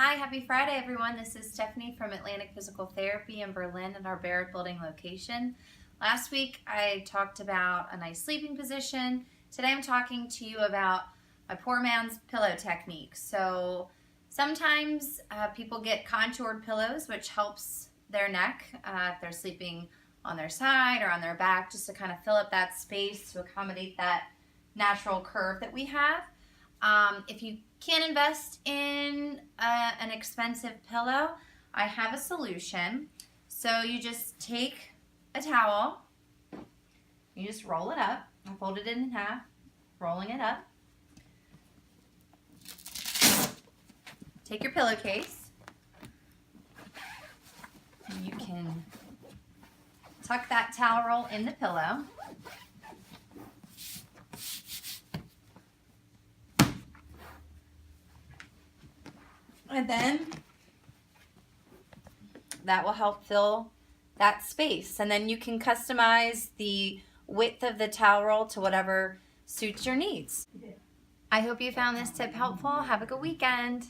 Hi, happy Friday everyone. This is Stephanie from Atlantic Physical Therapy in Berlin at our Barrett Building location. Last week I talked about a nice sleeping position. Today I'm talking to you about my poor man's pillow technique. So sometimes people get contoured pillows, which helps their neck if they're sleeping on their side or on their back, just to kind of fill up that space to accommodate that natural curve that we have. If you can't invest in an expensive pillow, I have a solution. So you just take a towel, you just roll it up. I fold it in half, rolling it up. Take your pillowcase. You can tuck that towel roll in the pillow. And then that will help fill that space. And then you can customize the width of the towel roll to whatever suits your needs. I hope you found this tip helpful. Have a good weekend.